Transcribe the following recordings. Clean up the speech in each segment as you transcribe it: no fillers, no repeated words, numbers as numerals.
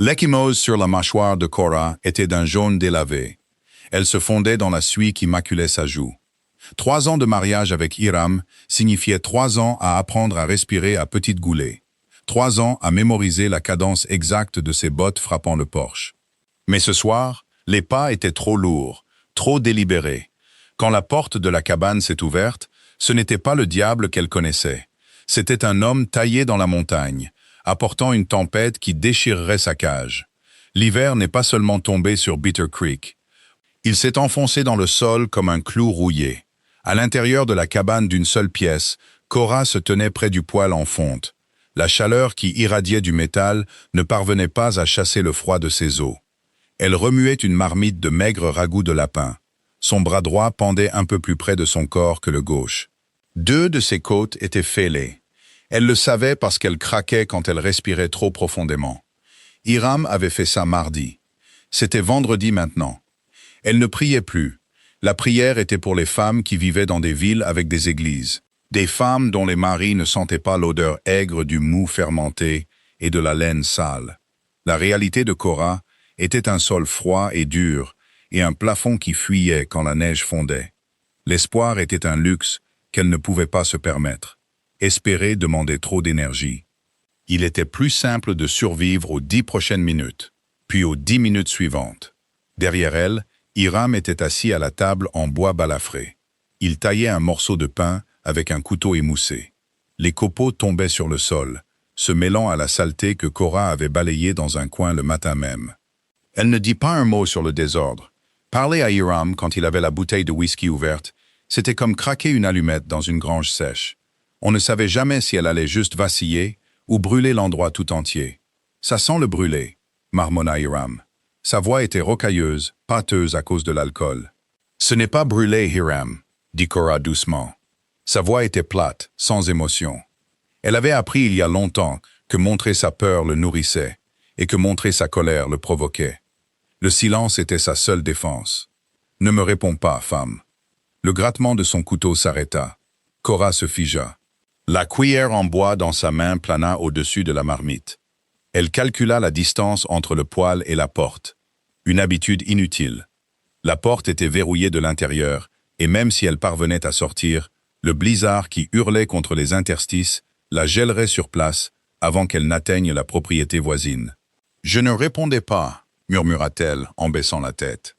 L'ecchymose sur la mâchoire de Cora était d'un jaune délavé. Elle se fondait dans la suie qui maculait sa joue. 3 ans de mariage avec Hiram signifiait 3 ans à apprendre à respirer à petites goulées. 3 ans à mémoriser la cadence exacte de ses bottes frappant le porche. Mais ce soir, les pas étaient trop lourds, trop délibérés. Quand la porte de la cabane s'est ouverte, ce n'était pas le diable qu'elle connaissait. C'était un homme taillé dans la montagne, apportant une tempête qui déchirerait sa cage. L'hiver n'est pas seulement tombé sur Bitter Creek. Il s'est enfoncé dans le sol comme un clou rouillé. À l'intérieur de la cabane d'une seule pièce, Cora se tenait près du poêle en fonte. La chaleur qui irradiait du métal ne parvenait pas à chasser le froid de ses os. Elle remuait une marmite de maigre ragoût de lapin. Son bras droit pendait un peu plus près de son corps que le gauche. 2 de ses côtes étaient fêlées. Elle le savait parce qu'elle craquait quand elle respirait trop profondément. Hiram avait fait ça mardi. C'était vendredi maintenant. Elle ne priait plus. La prière était pour les femmes qui vivaient dans des villes avec des églises. Des femmes dont les maris ne sentaient pas l'odeur aigre du mou fermenté et de la laine sale. La réalité de Cora était un sol froid et dur et un plafond qui fuyait quand la neige fondait. L'espoir était un luxe qu'elle ne pouvait pas se permettre. Espérer demandait trop d'énergie. Il était plus simple de survivre aux 10 prochaines minutes, puis aux 10 minutes suivantes. Derrière elle, Hiram était assis à la table en bois balafré. Il taillait un morceau de pain avec un couteau émoussé. Les copeaux tombaient sur le sol, se mêlant à la saleté que Cora avait balayée dans un coin le matin même. Elle ne dit pas un mot sur le désordre. Parler à Hiram quand il avait la bouteille de whisky ouverte, c'était comme craquer une allumette dans une grange sèche. On ne savait jamais si elle allait juste vaciller ou brûler l'endroit tout entier. « Ça sent le brûler », marmonna Hiram. Sa voix était rocailleuse, pâteuse à cause de l'alcool. « Ce n'est pas brûlé, Hiram », dit Cora doucement. Sa voix était plate, sans émotion. Elle avait appris il y a longtemps que montrer sa peur le nourrissait et que montrer sa colère le provoquait. Le silence était sa seule défense. « Ne me réponds pas, femme. » Le grattement de son couteau s'arrêta. Cora se figea. La cuillère en bois dans sa main plana au-dessus de la marmite. Elle calcula la distance entre le poêle et la porte. Une habitude inutile. La porte était verrouillée de l'intérieur, et même si elle parvenait à sortir, le blizzard qui hurlait contre les interstices la gèlerait sur place avant qu'elle n'atteigne la propriété voisine. « Je ne répondais pas », murmura-t-elle en baissant la tête.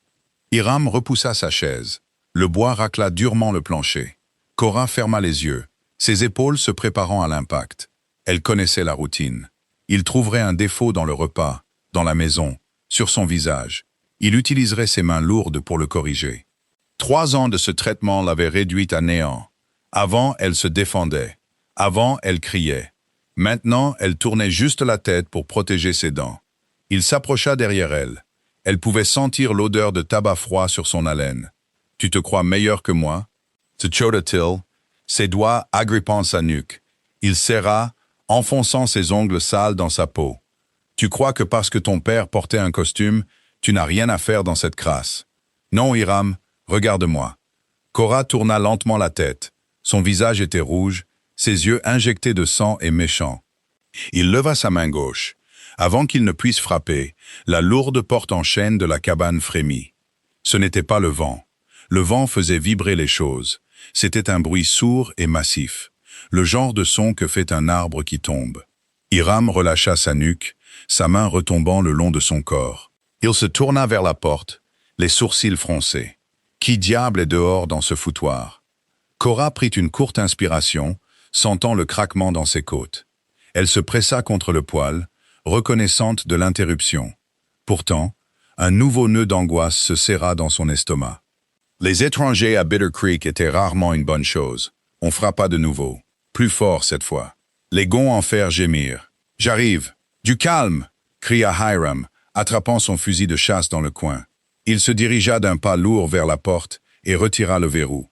Hiram repoussa sa chaise. Le bois racla durement le plancher. Cora ferma les yeux, ses épaules se préparant à l'impact. Elle connaissait la routine. Il trouverait un défaut dans le repas, dans la maison, sur son visage. Il utiliserait ses mains lourdes pour le corriger. 3 ans de ce traitement l'avaient réduite à néant. Avant, elle se défendait. Avant, elle criait. Maintenant, elle tournait juste la tête pour protéger ses dents. Il s'approcha derrière elle. Elle pouvait sentir l'odeur de tabac froid sur son haleine. « Tu te crois meilleur que moi ?» se chota-t-il, ses doigts agrippant sa nuque. Il serra, enfonçant ses ongles sales dans sa peau. « Tu crois que parce que ton père portait un costume, tu n'as rien à faire dans cette crasse. Non, Hiram, regarde-moi. » Cora tourna lentement la tête. Son visage était rouge, ses yeux injectés de sang et méchants. Il leva sa main gauche. Avant qu'il ne puisse frapper, la lourde porte en chêne de la cabane frémit. Ce n'était pas le vent. Le vent faisait vibrer les choses. C'était un bruit sourd et massif, le genre de son que fait un arbre qui tombe. Hiram relâcha sa nuque, sa main retombant le long de son corps. Il se tourna vers la porte, les sourcils froncés. Qui diable est dehors dans ce foutoir? Cora prit une courte inspiration, sentant le craquement dans ses côtes. Elle se pressa contre le poêle, reconnaissante de l'interruption. Pourtant, un nouveau nœud d'angoisse se serra dans son estomac. Les étrangers à Bitter Creek étaient rarement une bonne chose. On frappa de nouveau, plus fort cette fois. Les gonds en fer gémirent. « J'arrive !»« Du calme !» cria Hiram, attrapant son fusil de chasse dans le coin. Il se dirigea d'un pas lourd vers la porte et retira le verrou.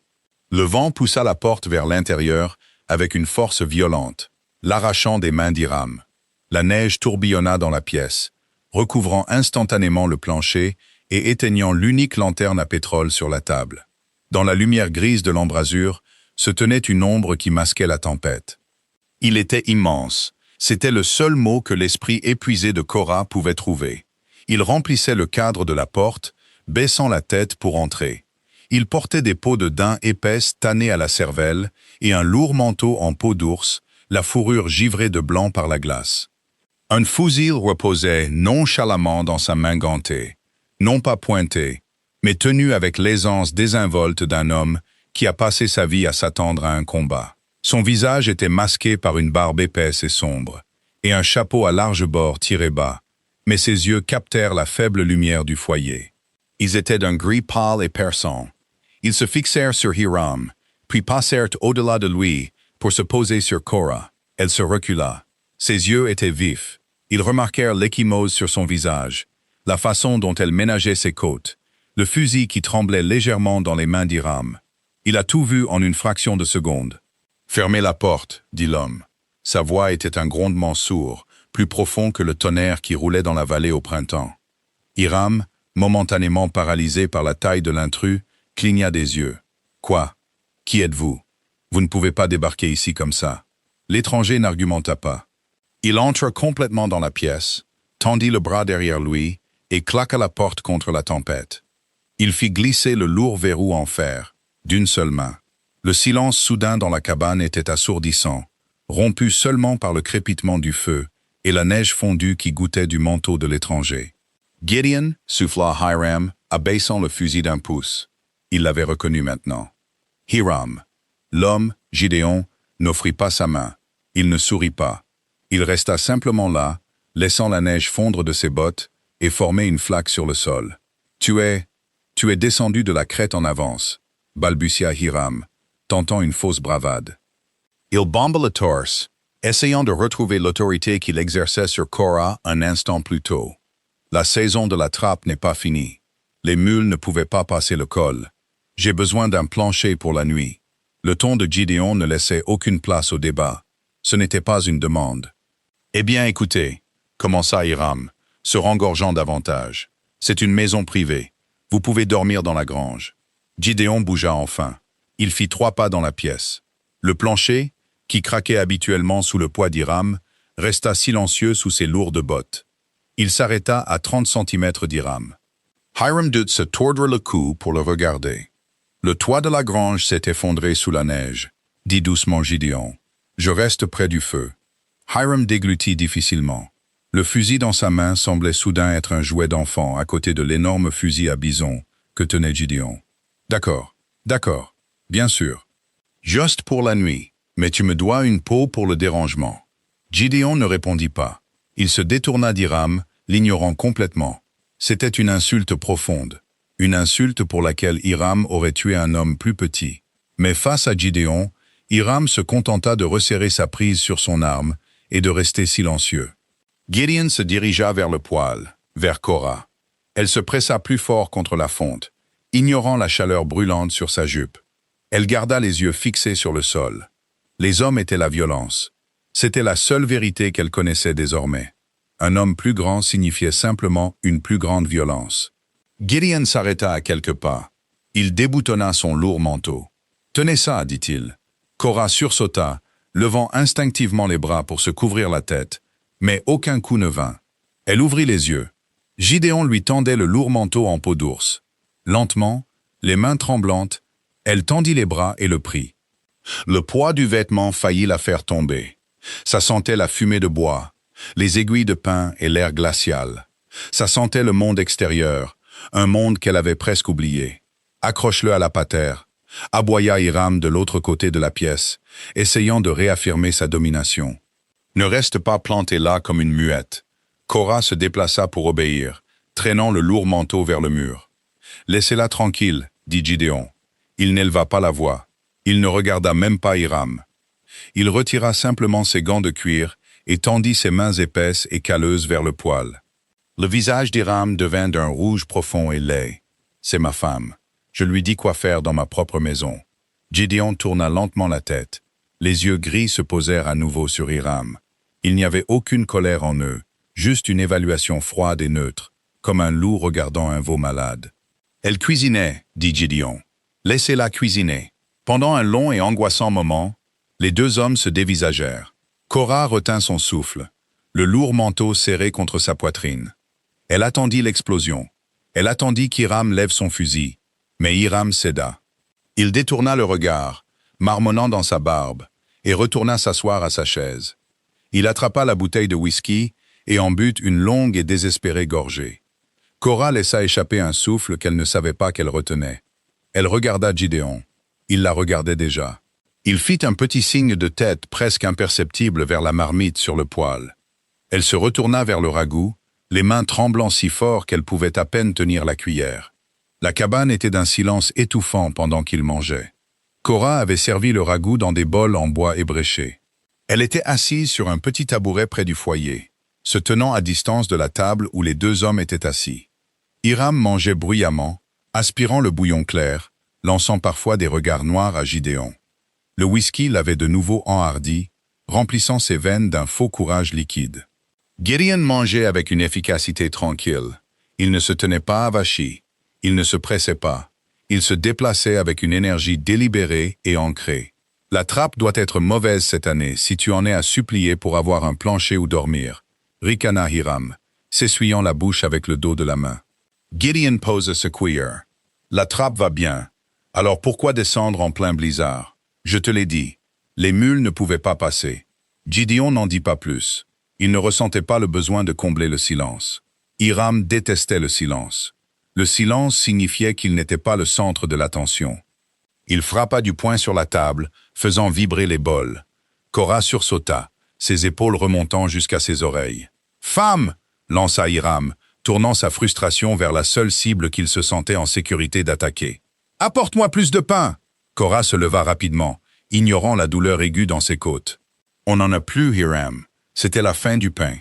Le vent poussa la porte vers l'intérieur avec une force violente, l'arrachant des mains d'Hiram. La neige tourbillonna dans la pièce, recouvrant instantanément le plancher et éteignant l'unique lanterne à pétrole sur la table. Dans la lumière grise de l'embrasure se tenait une ombre qui masquait la tempête. Il était immense, C'était le seul mot que l'esprit épuisé de Korah pouvait trouver. Il remplissait le cadre de la porte, baissant la tête pour entrer. Il portait des peaux de daim épaisses tannées à la cervelle et un lourd manteau en peau d'ours, la fourrure givrée de blanc par la glace. Un fusil reposait nonchalamment dans sa main gantée, non pas pointé, mais tenu avec l'aisance désinvolte d'un homme qui a passé sa vie à s'attendre à un combat. Son visage était masqué par une barbe épaisse et sombre, et un chapeau à large bord tiré bas, mais ses yeux captèrent la faible lumière du foyer. Ils étaient d'un gris pâle et perçant. Ils se fixèrent sur Hiram, puis passèrent au-delà de lui pour se poser sur Korah. Elle se recula. Ses yeux étaient vifs. Ils remarquèrent l'échymose sur son visage, la façon dont elle ménageait ses côtes, le fusil qui tremblait légèrement dans les mains d'Hiram. Il a tout vu en une fraction de seconde. « Fermez la porte », dit l'homme. Sa voix était un grondement sourd, plus profond que le tonnerre qui roulait dans la vallée au printemps. Hiram, momentanément paralysé par la taille de l'intrus, cligna des yeux. « Quoi? Qui êtes-vous? Vous ne pouvez pas débarquer ici comme ça. » L'étranger n'argumenta pas. Il entra complètement dans la pièce, tendit le bras derrière lui et claqua la porte contre la tempête. Il fit glisser le lourd verrou en fer, d'une seule main. Le silence soudain dans la cabane était assourdissant, rompu seulement par le crépitement du feu et la neige fondue qui goûtait du manteau de l'étranger. « Gideon » souffla Hiram, abaissant le fusil d'un pouce. Il l'avait reconnu maintenant. Hiram. L'homme, Gideon, n'offrit pas sa main. Il ne sourit pas. Il resta simplement là, laissant la neige fondre de ses bottes et former une flaque sur le sol. « Tu es descendu de la crête en avance », balbutia Hiram, tentant une fausse bravade. Il bomba le torse, essayant de retrouver l'autorité qu'il exerçait sur Korah un instant plus tôt. La saison de la trappe n'est pas finie. Les mules ne pouvaient pas passer le col. J'ai besoin d'un plancher pour la nuit. Le ton de Gideon ne laissait aucune place au débat. Ce n'était pas une demande. « Eh bien, écoutez, » commença Hiram, se rengorgeant davantage. « C'est une maison privée. Vous pouvez dormir dans la grange. » Gideon bougea enfin. Il fit 3 pas dans la pièce. Le plancher, qui craquait habituellement sous le poids d'Hiram, resta silencieux sous ses lourdes bottes. Il s'arrêta à 30 centimètres d'Hiram. Hiram dut se tordre le cou pour le regarder. Le toit de la grange s'est effondré sous la neige, dit doucement Gideon. Je reste près du feu. Hiram déglutit difficilement. Le fusil dans sa main semblait soudain être un jouet d'enfant à côté de l'énorme fusil à bison que tenait Gideon. D'accord, bien sûr. Juste pour la nuit, mais tu me dois une peau pour le dérangement. Gideon ne répondit pas. Il se détourna d'Hiram, l'ignorant complètement. C'était une insulte profonde. Une insulte pour laquelle Hiram aurait tué un homme plus petit. Mais face à Gideon, Hiram se contenta de resserrer sa prise sur son arme et de rester silencieux. Gideon se dirigea vers le poêle, vers Korah. Elle se pressa plus fort contre la fonte, ignorant la chaleur brûlante sur sa jupe. Elle garda les yeux fixés sur le sol. Les hommes étaient la violence. C'était la seule vérité qu'elle connaissait désormais. Un homme plus grand signifiait simplement une plus grande violence. Gideon s'arrêta à quelques pas. Il déboutonna son lourd manteau. « Tenez ça », dit-il. Korah sursauta, levant instinctivement les bras pour se couvrir la tête, mais aucun coup ne vint. Elle ouvrit les yeux. Gideon lui tendait le lourd manteau en peau d'ours. Lentement, les mains tremblantes, elle tendit les bras et le prit. Le poids du vêtement faillit la faire tomber. Ça sentait la fumée de bois, les aiguilles de pin et l'air glacial. Ça sentait le monde extérieur, un monde qu'elle avait presque oublié. « Accroche-le à la patère », aboya Hiram de l'autre côté de la pièce, essayant de réaffirmer sa domination. « Ne reste pas planté là comme une muette. » Korah se déplaça pour obéir, traînant le lourd manteau vers le mur. « Laissez-la tranquille, » dit Gideon. Il n'éleva pas la voix. Il ne regarda même pas Hiram. Il retira simplement ses gants de cuir et tendit ses mains épaisses et calleuses vers le poêle. Le visage d'Hiram devint d'un rouge profond et laid. « C'est ma femme. Je lui dis quoi faire dans ma propre maison. » Gideon tourna lentement la tête. Les yeux gris se posèrent à nouveau sur Hiram. Il n'y avait aucune colère en eux, juste une évaluation froide et neutre, comme un loup regardant un veau malade. « Elle cuisinait, » dit Gideon. « Laissez-la cuisiner. » Pendant un long et angoissant moment, les deux hommes se dévisagèrent. Cora retint son souffle, le lourd manteau serré contre sa poitrine. Elle attendit l'explosion. Elle attendit qu'Hiram lève son fusil, mais Hiram céda. Il détourna le regard, marmonnant dans sa barbe, et retourna s'asseoir à sa chaise. Il attrapa la bouteille de whisky et en but une longue et désespérée gorgée. Cora laissa échapper un souffle qu'elle ne savait pas qu'elle retenait. Elle regarda Gideon. Il la regardait déjà. Il fit un petit signe de tête presque imperceptible vers la marmite sur le poêle. Elle se retourna vers le ragoût, les mains tremblant si fort qu'elle pouvait à peine tenir la cuillère. La cabane était d'un silence étouffant pendant qu'ils mangeaient. Cora avait servi le ragoût dans des bols en bois ébréché. Elle était assise sur un petit tabouret près du foyer, se tenant à distance de la table où les deux hommes étaient assis. Hiram mangeait bruyamment, aspirant le bouillon clair, lançant parfois des regards noirs à Gideon. Le whisky l'avait de nouveau enhardi, remplissant ses veines d'un faux courage liquide. Gideon mangeait avec une efficacité tranquille. Il ne se tenait pas avachi. Il ne se pressait pas. Il se déplaçait avec une énergie délibérée et ancrée. La trappe doit être mauvaise cette année si tu en es à supplier pour avoir un plancher où dormir, ricana Hiram, s'essuyant la bouche avec le dos de la main. Gideon posa ce cuillère. La trappe va bien. Alors pourquoi descendre en plein blizzard? Je te l'ai dit. Les mules ne pouvaient pas passer. Gideon n'en dit pas plus. Il ne ressentait pas le besoin de combler le silence. Hiram détestait le silence. Le silence signifiait qu'il n'était pas le centre de l'attention. Il frappa du poing sur la table, faisant vibrer les bols. Cora sursauta, ses épaules remontant jusqu'à ses oreilles. « Femme !» lança Hiram, tournant sa frustration vers la seule cible qu'il se sentait en sécurité d'attaquer. « Apporte-moi plus de pain !» Cora se leva rapidement, ignorant la douleur aiguë dans ses côtes. « On n'en a plus, Hiram. » C'était la fin du pain.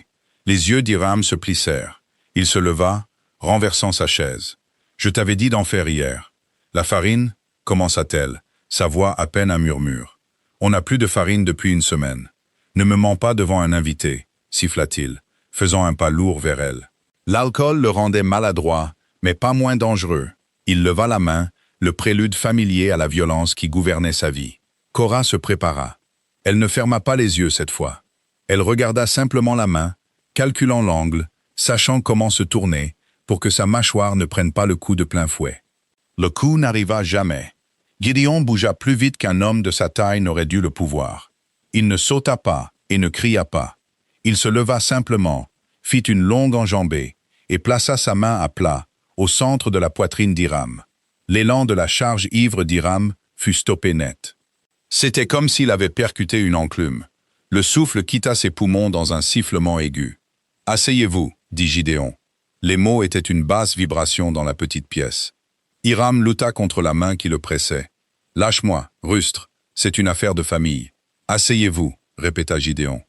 Les yeux d'Hiram se plissèrent. Il se leva, renversant sa chaise. « Je t'avais dit d'en faire hier. »« La farine ?» commença-t-elle, sa voix à peine un murmure. « On n'a plus de farine depuis une semaine. Ne me mens pas devant un invité, siffla-t-il, faisant un pas lourd vers elle. L'alcool le rendait maladroit, mais pas moins dangereux. Il leva la main, le prélude familier à la violence qui gouvernait sa vie. Cora se prépara. Elle ne ferma pas les yeux cette fois. Elle regarda simplement la main, calculant l'angle, sachant comment se tourner pour que sa mâchoire ne prenne pas le coup de plein fouet. Le coup n'arriva jamais. Gideon bougea plus vite qu'un homme de sa taille n'aurait dû le pouvoir. Il ne sauta pas et ne cria pas. Il se leva simplement, fit une longue enjambée et plaça sa main à plat, au centre de la poitrine d'Hiram. L'élan de la charge ivre d'Hiram fut stoppé net. C'était comme s'il avait percuté une enclume. Le souffle quitta ses poumons dans un sifflement aigu. « Asseyez-vous » dit Gideon. Les mots étaient une basse vibration dans la petite pièce. Hiram loutta contre la main qui le pressait. « Lâche-moi, rustre, c'est une affaire de famille. »« Asseyez-vous » répéta Gideon.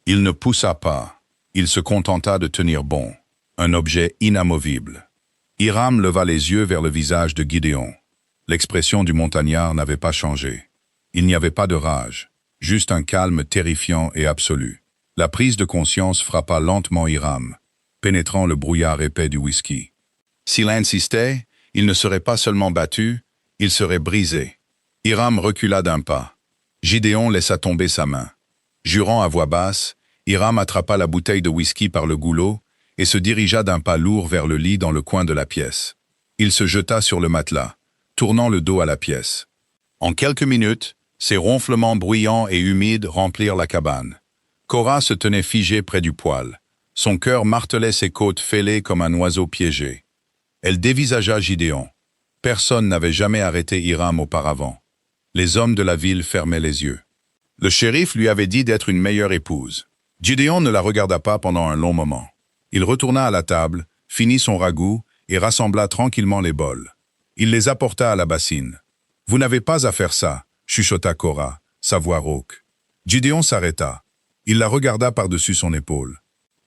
Il ne poussa pas. Il se contenta de tenir bon. Un objet inamovible. Hiram leva les yeux vers le visage de Gideon. L'expression du montagnard n'avait pas changé. Il n'y avait pas de rage. Juste un calme terrifiant et absolu. La prise de conscience frappa lentement Hiram, pénétrant le brouillard épais du whisky. S'il insistait, il ne serait pas seulement battu, il serait brisé. Hiram recula d'un pas. Gideon laissa tomber sa main. Jurant à voix basse, Hiram attrapa la bouteille de whisky par le goulot et se dirigea d'un pas lourd vers le lit dans le coin de la pièce. Il se jeta sur le matelas, tournant le dos à la pièce. En quelques minutes, ses ronflements bruyants et humides remplirent la cabane. Cora se tenait figée près du poêle. Son cœur martelait ses côtes fêlées comme un oiseau piégé. Elle dévisagea Gideon. Personne n'avait jamais arrêté Hiram auparavant. Les hommes de la ville fermaient les yeux. Le shérif lui avait dit d'être une meilleure épouse. Gideon ne la regarda pas pendant un long moment. Il retourna à la table, finit son ragoût et rassembla tranquillement les bols. Il les apporta à la bassine. « Vous n'avez pas à faire ça », chuchota Cora, sa voix rauque. Gideon s'arrêta. Il la regarda par-dessus son épaule.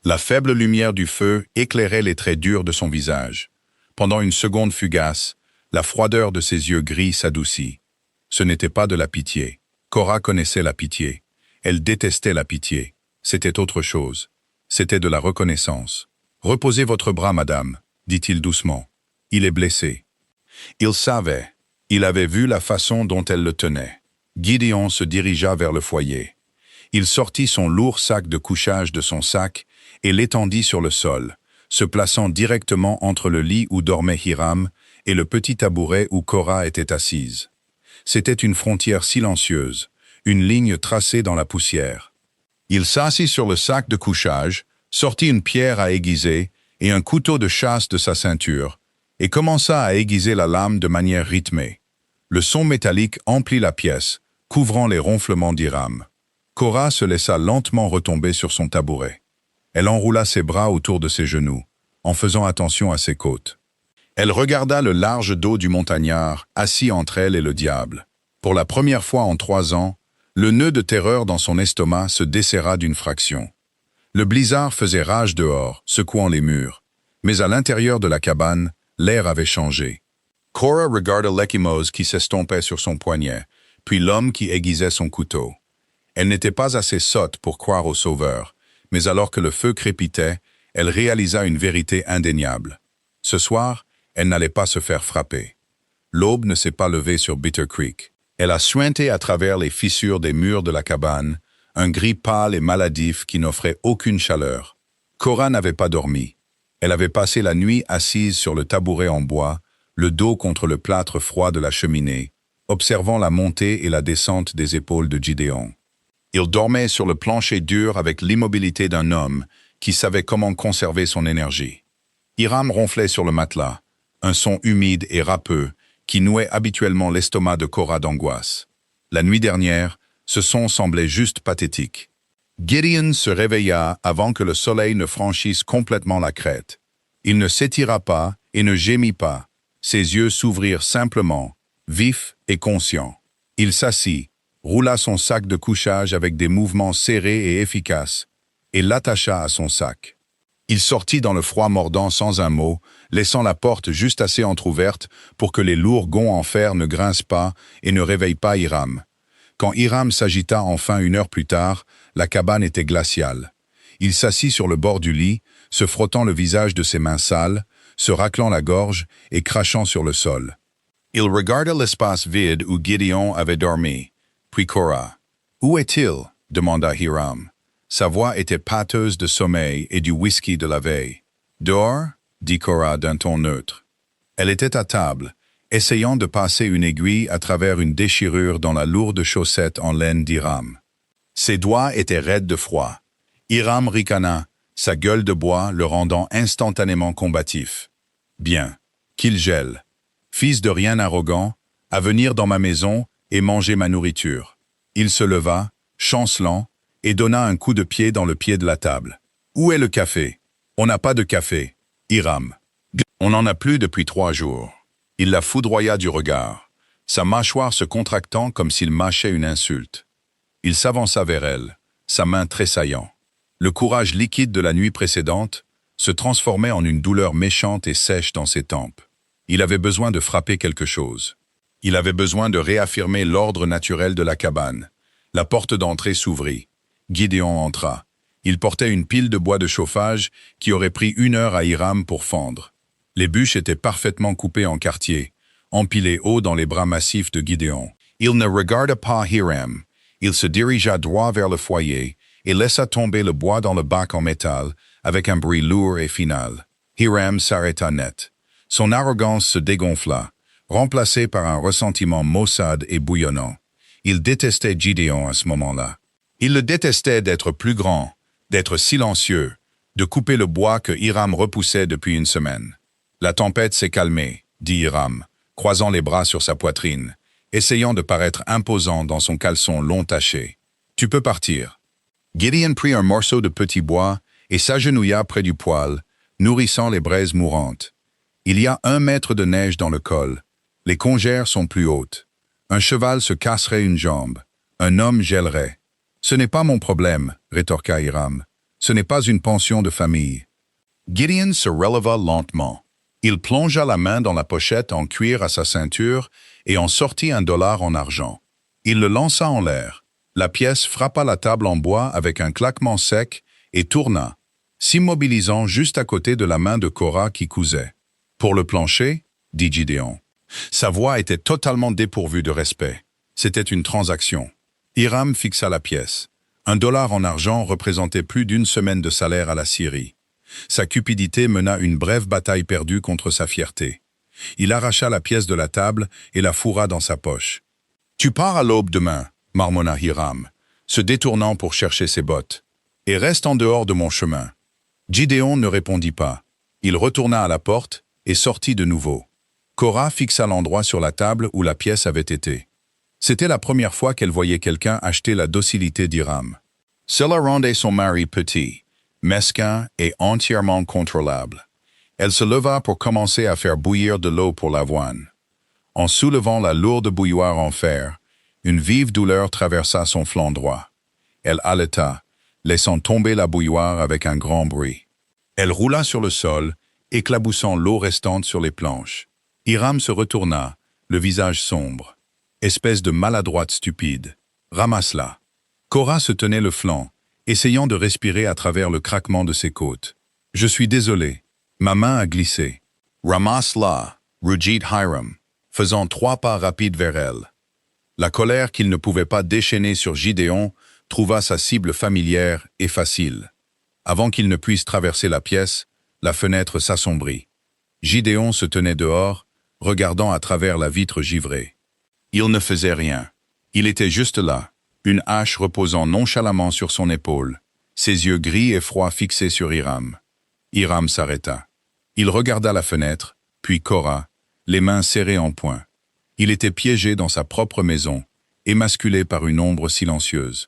La faible lumière du feu éclairait les traits durs de son visage. Pendant une seconde fugace, la froideur de ses yeux gris s'adoucit. Ce n'était pas de la pitié. Cora connaissait la pitié. Elle détestait la pitié. C'était autre chose. C'était de la reconnaissance. « Reposez votre bras, madame », dit-il doucement. « Il est blessé. » Il savait. Il avait vu la façon dont elle le tenait. Gideon se dirigea vers le foyer. Il sortit son lourd sac de couchage de son sac et l'étendit sur le sol, se plaçant directement entre le lit où dormait Hiram et le petit tabouret où Cora était assise. C'était une frontière silencieuse, une ligne tracée dans la poussière. Il s'assit sur le sac de couchage, sortit une pierre à aiguiser et un couteau de chasse de sa ceinture, et commença à aiguiser la lame de manière rythmée. Le son métallique emplit la pièce, couvrant les ronflements d'Hiram. Cora se laissa lentement retomber sur son tabouret. Elle enroula ses bras autour de ses genoux, en faisant attention à ses côtes. Elle regarda le large dos du montagnard, assis entre elle et le diable. Pour la première fois en 3 ans, le nœud de terreur dans son estomac se desserra d'une fraction. Le blizzard faisait rage dehors, secouant les murs, mais à l'intérieur de la cabane, l'air avait changé. Cora regarda l'ecchymose qui s'estompait sur son poignet, puis l'homme qui aiguisait son couteau. Elle n'était pas assez sotte pour croire au sauveur, mais alors que le feu crépitait, elle réalisa une vérité indéniable. Ce soir, elle n'allait pas se faire frapper. L'aube ne s'est pas levée sur Bitter Creek. Elle a suinté à travers les fissures des murs de la cabane, un gris pâle et maladif qui n'offrait aucune chaleur. Cora n'avait pas dormi. Elle avait passé la nuit assise sur le tabouret en bois, le dos contre le plâtre froid de la cheminée, observant la montée et la descente des épaules de Gideon. Il dormait sur le plancher dur avec l'immobilité d'un homme qui savait comment conserver son énergie. Hiram ronflait sur le matelas, un son humide et râpeux qui nouait habituellement l'estomac de Cora d'angoisse. La nuit dernière, ce son semblait juste pathétique. Gideon se réveilla avant que le soleil ne franchisse complètement la crête. Il ne s'étira pas et ne gémit pas. Ses yeux s'ouvrirent simplement, vifs et conscients. Il s'assit, roula son sac de couchage avec des mouvements serrés et efficaces, et l'attacha à son sac. Il sortit dans le froid mordant sans un mot, laissant la porte juste assez entr'ouverte pour que les lourds gonds en fer ne grincent pas et ne réveillent pas Hiram. Quand Hiram s'agita enfin 1 heure plus tard, la cabane était glaciale. Il s'assit sur le bord du lit, se frottant le visage de ses mains sales, se raclant la gorge et crachant sur le sol. Il regarda l'espace vide où Gideon avait dormi. Puis Cora. « Où est-il » demanda Hiram. Sa voix était pâteuse de sommeil et du whisky de la veille. « Dehors » dit Cora d'un ton neutre. Elle était à table, essayant de passer une aiguille à travers une déchirure dans la lourde chaussette en laine d'Hiram. Ses doigts étaient raides de froid. Hiram ricana, sa gueule de bois le rendant instantanément combatif. « Bien, qu'il gèle. Fils de rien arrogant, à venir dans ma maison et manger ma nourriture. » Il se leva, chancelant, et donna un coup de pied dans le pied de la table. « Où est le café ?»« On n'a pas de café. » Hiram. « On n'en a plus depuis 3 jours. » Il la foudroya du regard, sa mâchoire se contractant comme s'il mâchait une insulte. Il s'avança vers elle, sa main tressaillant. Le courage liquide de la nuit précédente se transformait en une douleur méchante et sèche dans ses tempes. Il avait besoin de frapper quelque chose. Il avait besoin de réaffirmer l'ordre naturel de la cabane. La porte d'entrée s'ouvrit. Gideon entra. Il portait une pile de bois de chauffage qui aurait pris 1 heure à Hiram pour fendre. Les bûches étaient parfaitement coupées en quartiers, empilées haut dans les bras massifs de Gideon. Il ne regarda pas Hiram. Il se dirigea droit vers le foyer et laissa tomber le bois dans le bac en métal avec un bruit lourd et final. Hiram s'arrêta net. Son arrogance se dégonfla, remplacée par un ressentiment maussade et bouillonnant. Il détestait Gideon à ce moment-là. Il le détestait d'être plus grand, d'être silencieux, de couper le bois que Hiram repoussait depuis 1 semaine. La tempête s'est calmée, dit Hiram, croisant les bras sur sa poitrine, essayant de paraître imposant dans son caleçon long taché. Tu peux partir. Gideon prit un morceau de petit bois et s'agenouilla près du poêle, nourrissant les braises mourantes. Il y a 1 mètre de neige dans le col. Les congères sont plus hautes. Un cheval se casserait une jambe. Un homme gèlerait. Ce n'est pas mon problème, rétorqua Hiram. Ce n'est pas une pension de famille. Gideon se releva lentement. Il plongea la main dans la pochette en cuir à sa ceinture et en sortit $1 en argent. Il le lança en l'air. La pièce frappa la table en bois avec un claquement sec et tourna, s'immobilisant juste à côté de la main de Cora qui cousait. « Pour le plancher ?» dit Gideon. Sa voix était totalement dépourvue de respect. C'était une transaction. Hiram fixa la pièce. $1 en argent représentait plus d'une semaine de salaire à la Syrie. Sa cupidité mena une brève bataille perdue contre sa fierté. Il arracha la pièce de la table et la fourra dans sa poche. « Tu pars à l'aube demain, marmonna Hiram, se détournant pour chercher ses bottes, et reste en dehors de mon chemin. » Gideon ne répondit pas. Il retourna à la porte et sortit de nouveau. Cora fixa l'endroit sur la table où la pièce avait été. C'était la première fois qu'elle voyait quelqu'un acheter la docilité d'Hiram. Cela rendait son mari petit, mesquin et entièrement contrôlable. Elle se leva pour commencer à faire bouillir de l'eau pour l'avoine. En soulevant la lourde bouilloire en fer, une vive douleur traversa son flanc droit. Elle haleta, laissant tomber la bouilloire avec un grand bruit. Elle roula sur le sol, éclaboussant l'eau restante sur les planches. Hiram se retourna, le visage sombre. Espèce de maladroite stupide. Ramasse-la. Cora se tenait le flanc, essayant de respirer à travers le craquement de ses côtes. Je suis désolé. Ma main a glissé. Ramasse-la, rugit Hiram, faisant 3 pas rapides vers elle. La colère qu'il ne pouvait pas déchaîner sur Gideon trouva sa cible familière et facile. Avant qu'il ne puisse traverser la pièce, la fenêtre s'assombrit. Gideon se tenait dehors, regardant à travers la vitre givrée. Il ne faisait rien. Il était juste là, une hache reposant nonchalamment sur son épaule, ses yeux gris et froids fixés sur Hiram. Hiram s'arrêta. Il regarda la fenêtre, puis Cora, les mains serrées en poing. Il était piégé dans sa propre maison, émasculé par une ombre silencieuse.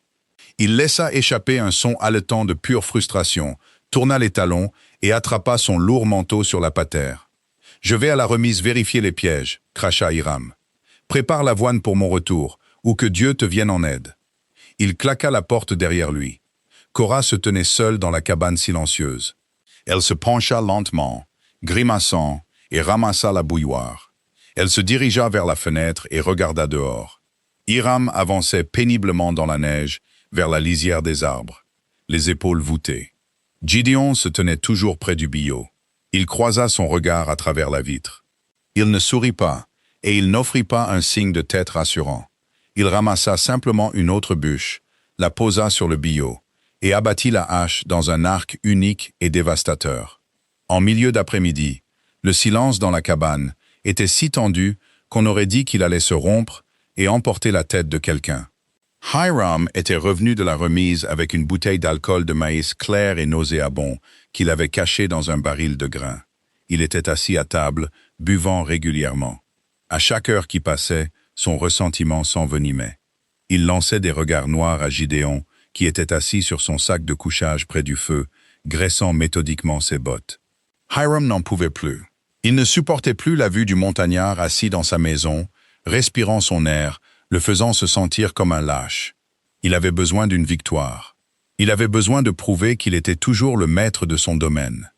Il laissa échapper un son haletant de pure frustration, tourna les talons et attrapa son lourd manteau sur la patère. « Je vais à la remise vérifier les pièges », cracha Hiram. « Prépare l'avoine pour mon retour, ou que Dieu te vienne en aide. » Il claqua la porte derrière lui. Cora se tenait seule dans la cabane silencieuse. Elle se pencha lentement, grimaçant, et ramassa la bouilloire. Elle se dirigea vers la fenêtre et regarda dehors. Hiram avançait péniblement dans la neige, vers la lisière des arbres, les épaules voûtées. Gideon se tenait toujours près du billot. Il croisa son regard à travers la vitre. Il ne sourit pas, et il n'offrit pas un signe de tête rassurant. Il ramassa simplement une autre bûche, la posa sur le billot, et abattit la hache dans un arc unique et dévastateur. En milieu d'après-midi, le silence dans la cabane était si tendu qu'on aurait dit qu'il allait se rompre et emporter la tête de quelqu'un. Hiram était revenu de la remise avec une bouteille d'alcool de maïs clair et nauséabond qu'il avait caché dans un baril de grains. Il était assis à table, buvant régulièrement. À chaque heure qui passait, son ressentiment s'envenimait. Il lançait des regards noirs à Gideon, qui était assis sur son sac de couchage près du feu, graissant méthodiquement ses bottes. Hiram n'en pouvait plus. Il ne supportait plus la vue du montagnard assis dans sa maison, respirant son air, le faisant se sentir comme un lâche. Il avait besoin d'une victoire. Il avait besoin de prouver qu'il était toujours le maître de son domaine.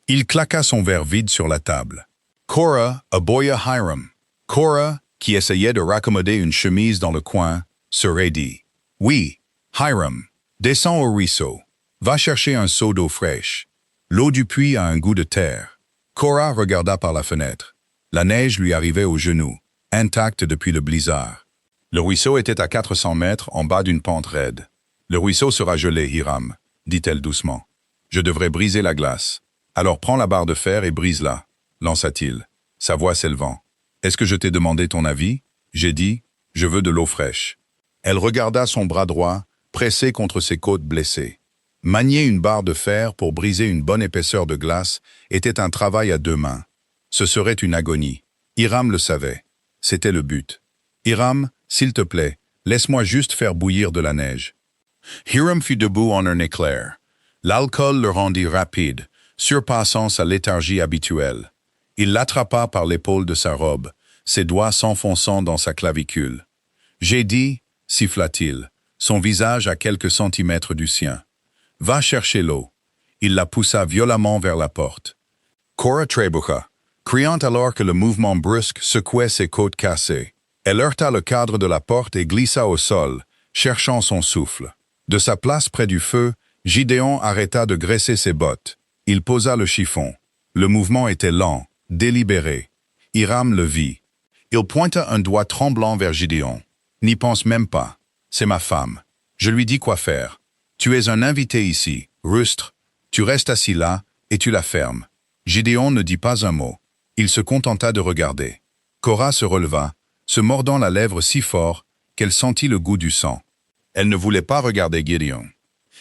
Il claqua son verre vide sur la table. Cora aboya Hiram. Cora, qui essayait de raccommoder une chemise dans le coin, se raidit. « Oui, Hiram, descends au ruisseau. Va chercher un seau d'eau fraîche. L'eau du puits a un goût de terre. » Cora regarda par la fenêtre. La neige lui arrivait aux genoux, intacte depuis le blizzard. Le ruisseau était à 400 mètres en bas d'une pente raide. « Le ruisseau sera gelé, Hiram, » dit-elle doucement. « Je devrais briser la glace. Alors prends la barre de fer et brise-la, » lança-t-il, sa voix s'élevant. « Est-ce que je t'ai demandé ton avis ?» J'ai dit, « Je veux de l'eau fraîche. » Elle regarda son bras droit, pressé contre ses côtes blessées. Manier une barre de fer pour briser une bonne épaisseur de glace était un travail à 2 mains. Ce serait une agonie. Hiram le savait. C'était le but. « Hiram, s'il te plaît, laisse-moi juste faire bouillir de la neige. » Hiram fut debout en un éclair. L'alcool le rendit rapide, surpassant sa léthargie habituelle. Il l'attrapa par l'épaule de sa robe, ses doigts s'enfonçant dans sa clavicule. « J'ai dit, » siffla-t-il, son visage à quelques centimètres du sien. « Va chercher l'eau. » Il la poussa violemment vers la porte. Cora trébucha, criant alors que le mouvement brusque secouait ses côtes cassées. Elle heurta le cadre de la porte et glissa au sol, cherchant son souffle. De sa place près du feu, Gideon arrêta de graisser ses bottes. Il posa le chiffon. Le mouvement était lent, délibéré. Hiram le vit. Il pointa un doigt tremblant vers Gideon. « N'y pense même pas. C'est ma femme. Je lui dis quoi faire. Tu es un invité ici, rustre. Tu restes assis là, et tu la fermes. Gideon ne dit pas un mot. Il se contenta de regarder. Cora se releva, se mordant la lèvre si fort qu'elle sentit le goût du sang. Elle ne voulait pas regarder Gideon.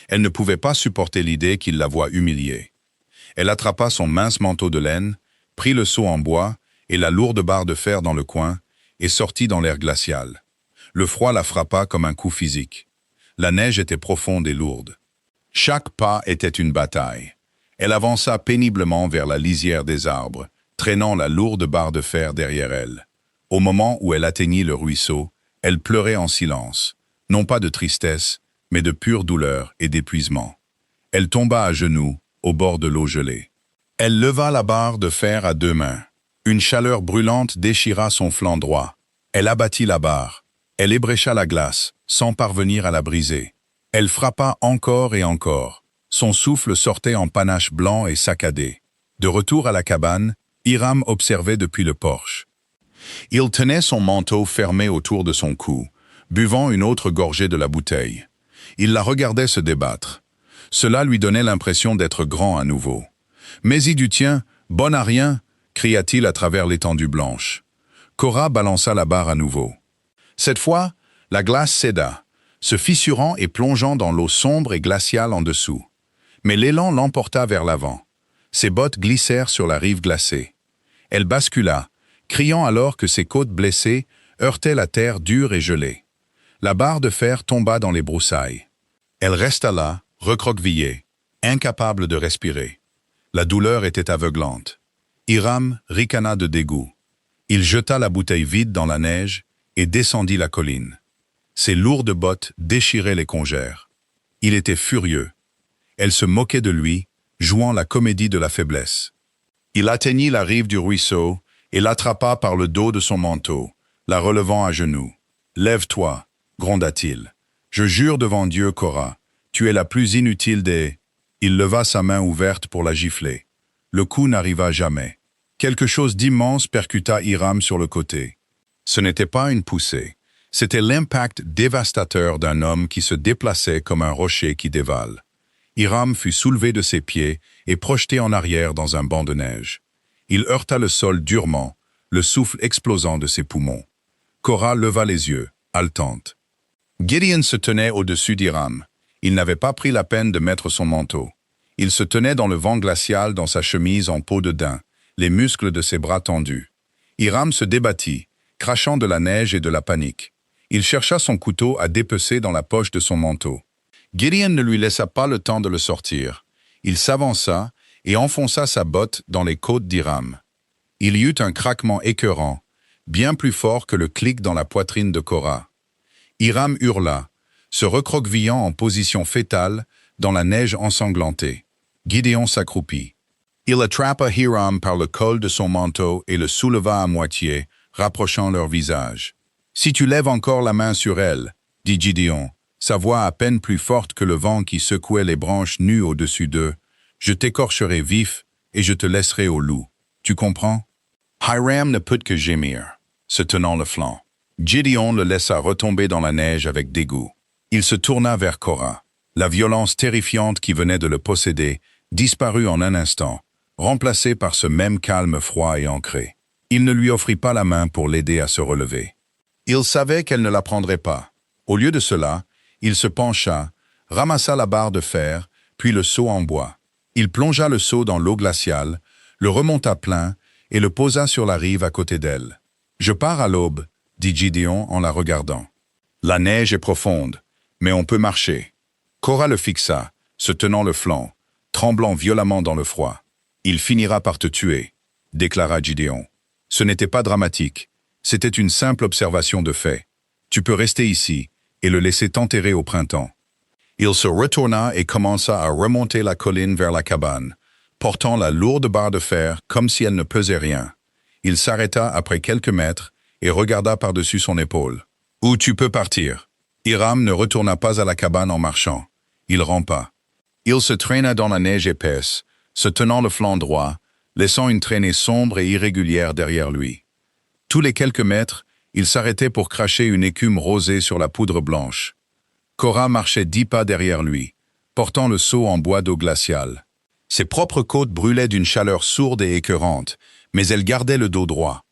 Elle ne pouvait pas supporter l'idée qu'il la voie humiliée. Elle attrapa son mince manteau de laine, prit le seau en bois et la lourde barre de fer dans le coin, et sortit dans l'air glacial. Le froid la frappa comme un coup physique. La neige était profonde et lourde. Chaque pas était une bataille. Elle avança péniblement vers la lisière des arbres, traînant la lourde barre de fer derrière elle. Au moment où elle atteignit le ruisseau, elle pleurait en silence, non pas de tristesse, mais de pure douleur et d'épuisement. Elle tomba à genoux, au bord de l'eau gelée. Elle leva la barre de fer à deux mains. Une chaleur brûlante déchira son flanc droit. Elle abattit la barre. Elle ébrécha la glace, sans parvenir à la briser. Elle frappa encore et encore. Son souffle sortait en panache blanc et saccadé. De retour à la cabane, Hiram observait depuis le porche. Il tenait son manteau fermé autour de son cou, buvant une autre gorgée de la bouteille. Il la regardait se débattre. Cela lui donnait l'impression d'être grand à nouveau. « Mais-y du tien, bon à rien !» cria-t-il à travers l'étendue blanche. Cora balança la barre à nouveau. Cette fois, la glace céda, se fissurant et plongeant dans l'eau sombre et glaciale en dessous. Mais l'élan l'emporta vers l'avant. Ses bottes glissèrent sur la rive glacée. Elle bascula, criant alors que ses côtes blessées heurtaient la terre dure et gelée. La barre de fer tomba dans les broussailles. Elle resta là, recroquevillée, incapable de respirer. La douleur était aveuglante. Hiram ricana de dégoût. Il jeta la bouteille vide dans la neige et descendit la colline. Ses lourdes bottes déchiraient les congères. Il était furieux. Elle se moquait de lui, jouant la comédie de la faiblesse. Il atteignit la rive du ruisseau et l'attrapa par le dos de son manteau, la relevant à genoux. « Lève-toi » gronda-t-il. « Je jure devant Dieu, Cora, tu es la plus inutile des... » Il leva sa main ouverte pour la gifler. Le coup n'arriva jamais. Quelque chose d'immense percuta Hiram sur le côté. Ce n'était pas une poussée. C'était l'impact dévastateur d'un homme qui se déplaçait comme un rocher qui dévale. Hiram fut soulevé de ses pieds et projeté en arrière dans un banc de neige. Il heurta le sol durement, le souffle explosant de ses poumons. Cora leva les yeux, haletante. Gideon se tenait au-dessus d'Hiram. Il n'avait pas pris la peine de mettre son manteau. Il se tenait dans le vent glacial dans sa chemise en peau de daim, les muscles de ses bras tendus. Hiram se débattit, crachant de la neige et de la panique. Il chercha son couteau à dépecer dans la poche de son manteau. Gideon ne lui laissa pas le temps de le sortir. Il s'avança et enfonça sa botte dans les côtes d'Hiram. Il y eut un craquement écœurant, bien plus fort que le clic dans la poitrine de Cora. Hiram hurla, se recroquevillant en position fétale dans la neige ensanglantée. Gideon s'accroupit. Il attrapa Hiram par le col de son manteau et le souleva à moitié, rapprochant leurs visages. « Si tu lèves encore la main sur elle, » dit Gideon, sa voix à peine plus forte que le vent qui secouait les branches nues au-dessus d'eux, « je t'écorcherai vif et je te laisserai au loup. Tu comprends » Hiram ne put que gémir, se tenant le flanc. Gideon le laissa retomber dans la neige avec dégoût. Il se tourna vers Cora. La violence terrifiante qui venait de le posséder disparut en un instant, remplacée par ce même calme froid et ancré. Il ne lui offrit pas la main pour l'aider à se relever. Il savait qu'elle ne la prendrait pas. Au lieu de cela, il se pencha, ramassa la barre de fer, puis le seau en bois. Il plongea le seau dans l'eau glaciale, le remonta plein et le posa sur la rive à côté d'elle. « Je pars à l'aube », dit Gideon en la regardant. « La neige est profonde, mais on peut marcher. » Cora le fixa, se tenant le flanc, tremblant violemment dans le froid. « Il finira par te tuer », déclara Gideon. Ce n'était pas dramatique, c'était une simple observation de fait. Tu peux rester ici et le laisser t'enterrer au printemps. Il se retourna et commença à remonter la colline vers la cabane, portant la lourde barre de fer comme si elle ne pesait rien. Il s'arrêta après quelques mètres et regarda par-dessus son épaule. « Où tu peux partir ?» Hiram ne retourna pas à la cabane en marchant. Il rampa. Il se traîna dans la neige épaisse, se tenant le flanc droit, laissant une traînée sombre et irrégulière derrière lui. Tous les quelques mètres, il s'arrêtait pour cracher une écume rosée sur la poudre blanche. Cora marchait 10 pas derrière lui, portant le seau en bois d'eau glaciale. Ses propres côtes brûlaient d'une chaleur sourde et écœurante, mais elle gardait le dos droit.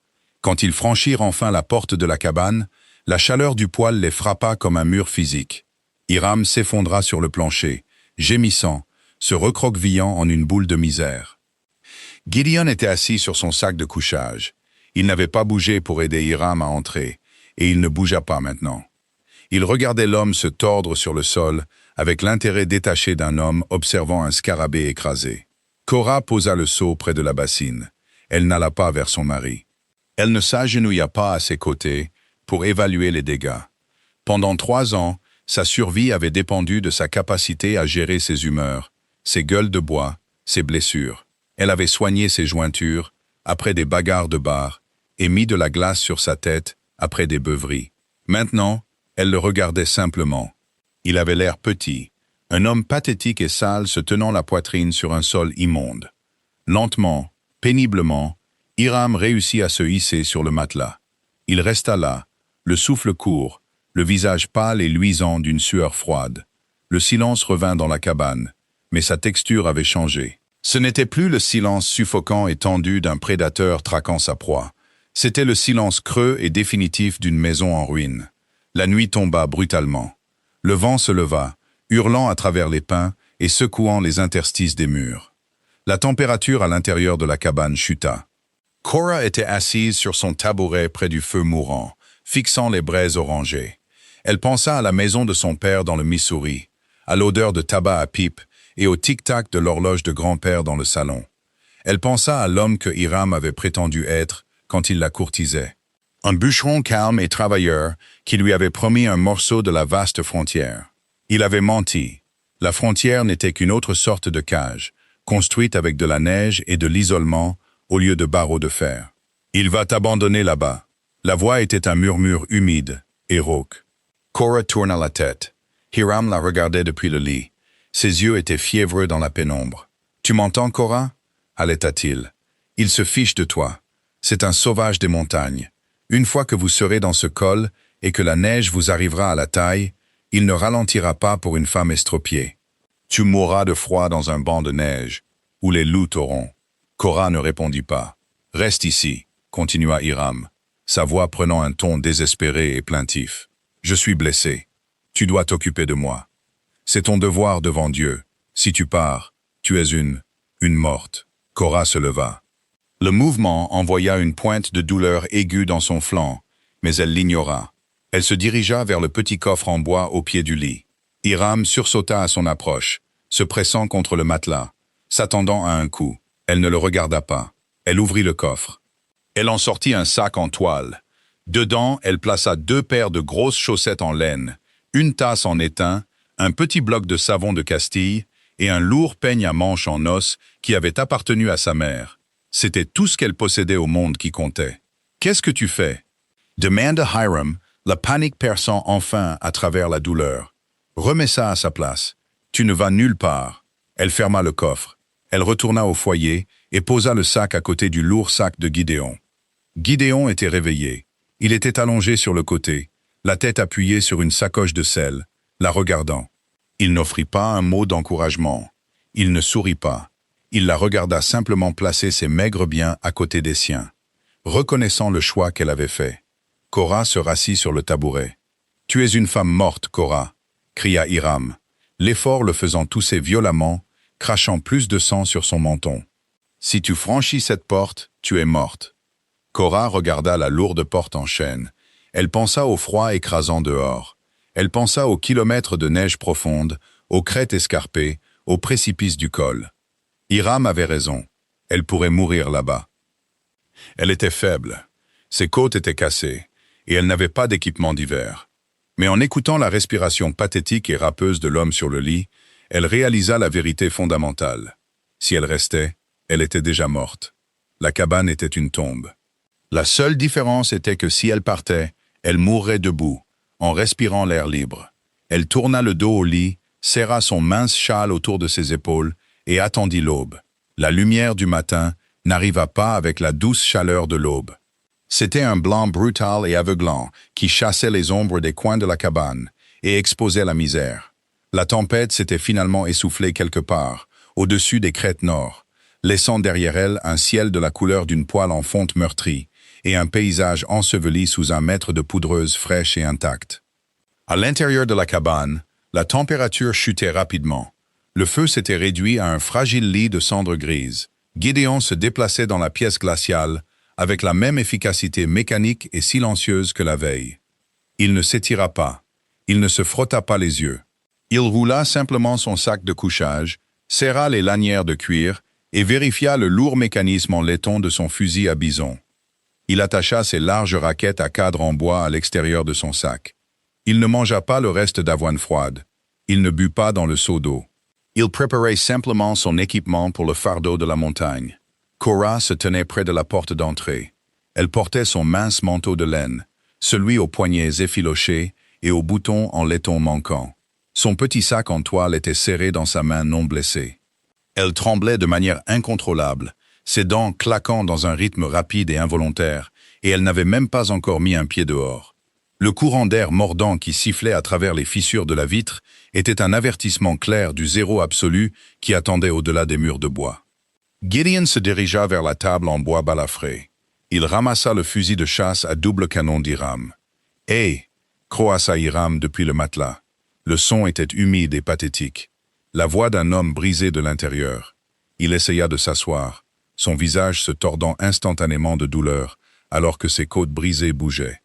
Quand ils franchirent enfin la porte de la cabane, la chaleur du poêle les frappa comme un mur physique. Hiram s'effondra sur le plancher, gémissant, se recroquevillant en une boule de misère. Gideon était assis sur son sac de couchage. Il n'avait pas bougé pour aider Hiram à entrer, et il ne bougea pas maintenant. Il regardait l'homme se tordre sur le sol, avec l'intérêt détaché d'un homme observant un scarabée écrasé. Cora posa le seau près de la bassine. Elle n'alla pas vers son mari. Elle ne s'agenouilla pas à ses côtés pour évaluer les dégâts. Pendant 3 ans, sa survie avait dépendu de sa capacité à gérer ses humeurs, ses gueules de bois, ses blessures. Elle avait soigné ses jointures après des bagarres de bar et mis de la glace sur sa tête après des beuveries. Maintenant, elle le regardait simplement. Il avait l'air petit, un homme pathétique et sale se tenant la poitrine sur un sol immonde. Lentement, péniblement, Hiram réussit à se hisser sur le matelas. Il resta là, le souffle court, le visage pâle et luisant d'une sueur froide. Le silence revint dans la cabane, mais sa texture avait changé. Ce n'était plus le silence suffocant et tendu d'un prédateur traquant sa proie. C'était le silence creux et définitif d'une maison en ruine. La nuit tomba brutalement. Le vent se leva, hurlant à travers les pins et secouant les interstices des murs. La température à l'intérieur de la cabane chuta. Cora était assise sur son tabouret près du feu mourant, fixant les braises orangées. Elle pensa à la maison de son père dans le Missouri, à l'odeur de tabac à pipe et au tic-tac de l'horloge de grand-père dans le salon. Elle pensa à l'homme que Hiram avait prétendu être quand il la courtisait. Un bûcheron calme et travailleur qui lui avait promis un morceau de la vaste frontière. Il avait menti. La frontière n'était qu'une autre sorte de cage, construite avec de la neige et de l'isolement au lieu de barreaux de fer. Il va t'abandonner là-bas. La voix était un murmure humide et rauque. Cora tourna la tête. Hiram la regardait depuis le lit. Ses yeux étaient fiévreux dans la pénombre. « Tu m'entends, Cora » allaita-t-il. « Il se fiche de toi. C'est un sauvage des montagnes. Une fois que vous serez dans ce col et que la neige vous arrivera à la taille, il ne ralentira pas pour une femme estropiée. Tu mourras de froid dans un banc de neige, où les loups t'auront. » Cora ne répondit pas. « Reste ici, » continua Hiram, sa voix prenant un ton désespéré et plaintif. « Je suis blessé. Tu dois t'occuper de moi. C'est ton devoir devant Dieu. Si tu pars, tu es une morte. » Cora se leva. Le mouvement envoya une pointe de douleur aiguë dans son flanc, mais elle l'ignora. Elle se dirigea vers le petit coffre en bois au pied du lit. Hiram sursauta à son approche, se pressant contre le matelas, s'attendant à un coup. Elle ne le regarda pas. Elle ouvrit le coffre. Elle en sortit un sac en toile. Dedans, elle plaça 2 paires de grosses chaussettes en laine, une tasse en étain, un petit bloc de savon de Castille et un lourd peigne à manches en os qui avait appartenu à sa mère. C'était tout ce qu'elle possédait au monde qui comptait. « Qu'est-ce que tu fais » demanda Hiram, la panique perçant enfin à travers la douleur. « Remets ça à sa place. Tu ne vas nulle part. » Elle ferma le coffre. Elle retourna au foyer et posa le sac à côté du lourd sac de Gideon. Gideon était réveillé. Il était allongé sur le côté, la tête appuyée sur une sacoche de sel, la regardant. Il n'offrit pas un mot d'encouragement. Il ne sourit pas. Il la regarda simplement placer ses maigres biens à côté des siens, reconnaissant le choix qu'elle avait fait. Cora se rassit sur le tabouret. « Tu es une femme morte, Cora » cria Hiram, l'effort le faisant tousser violemment, crachant plus de sang sur son menton. « Si tu franchis cette porte, tu es morte. » Cora regarda la lourde porte en chêne. Elle pensa au froid écrasant dehors. Elle pensa aux kilomètres de neige profonde, aux crêtes escarpées, aux précipices du col. Hiram avait raison. Elle pourrait mourir là-bas. Elle était faible. Ses côtes étaient cassées, et elle n'avait pas d'équipement d'hiver. Mais en écoutant la respiration pathétique et râpeuse de l'homme sur le lit, elle réalisa la vérité fondamentale. Si elle restait, elle était déjà morte. La cabane était une tombe. La seule différence était que si elle partait, elle mourrait debout, en respirant l'air libre. Elle tourna le dos au lit, serra son mince châle autour de ses épaules et attendit l'aube. La lumière du matin n'arriva pas avec la douce chaleur de l'aube. C'était un blanc brutal et aveuglant qui chassait les ombres des coins de la cabane et exposait la misère. La tempête s'était finalement essoufflée quelque part, au-dessus des crêtes nord, laissant derrière elle un ciel de la couleur d'une poêle en fonte meurtrie et un paysage enseveli sous un mètre de poudreuse fraîche et intacte. À l'intérieur de la cabane, la température chutait rapidement. Le feu s'était réduit à un fragile lit de cendres grises. Gideon se déplaçait dans la pièce glaciale avec la même efficacité mécanique et silencieuse que la veille. Il ne s'étira pas. Il ne se frotta pas les yeux. Il roula simplement son sac de couchage, serra les lanières de cuir et vérifia le lourd mécanisme en laiton de son fusil à bison. Il attacha ses larges raquettes à cadre en bois à l'extérieur de son sac. Il ne mangea pas le reste d'avoine froide. Il ne but pas dans le seau d'eau. Il préparait simplement son équipement pour le fardeau de la montagne. Cora se tenait près de la porte d'entrée. Elle portait son mince manteau de laine, celui aux poignets effilochés et aux boutons en laiton manquant. Son petit sac en toile était serré dans sa main non blessée. Elle tremblait de manière incontrôlable, ses dents claquant dans un rythme rapide et involontaire, et elle n'avait même pas encore mis un pied dehors. Le courant d'air mordant qui sifflait à travers les fissures de la vitre était un avertissement clair du zéro absolu qui attendait au-delà des murs de bois. Gideon se dirigea vers la table en bois balafré. Il ramassa le fusil de chasse à double canon d'Hiram. « Hé !» croassa Hiram depuis le matelas. Le son était humide et pathétique. La voix d'un homme brisé de l'intérieur. Il essaya de s'asseoir, son visage se tordant instantanément de douleur, alors que ses côtes brisées bougeaient.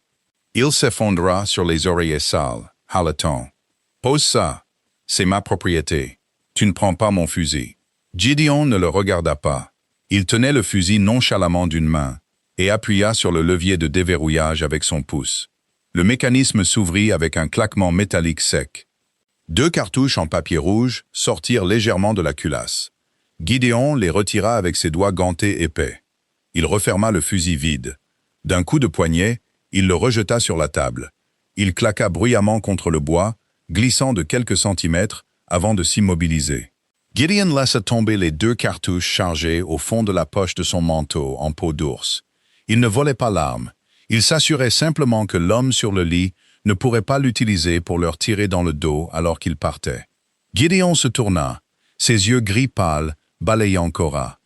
Il s'effondra sur les oreillers sales, haletant. « Pose ça, c'est ma propriété. Tu ne prends pas mon fusil. » Gideon ne le regarda pas. Il tenait le fusil nonchalamment d'une main et appuya sur le levier de déverrouillage avec son pouce. Le mécanisme s'ouvrit avec un claquement métallique sec. 2 cartouches en papier rouge sortirent légèrement de la culasse. Gideon les retira avec ses doigts gantés épais. Il referma le fusil vide. D'un coup de poignet, il le rejeta sur la table. Il claqua bruyamment contre le bois, glissant de quelques centimètres avant de s'immobiliser. Gideon laissa tomber les 2 cartouches chargées au fond de la poche de son manteau en peau d'ours. Il ne volait pas l'arme. Il s'assurait simplement que l'homme sur le lit ne pourrait pas l'utiliser pour leur tirer dans le dos alors qu'il partait. Gideon se tourna, ses yeux gris pâles, balayant Cora.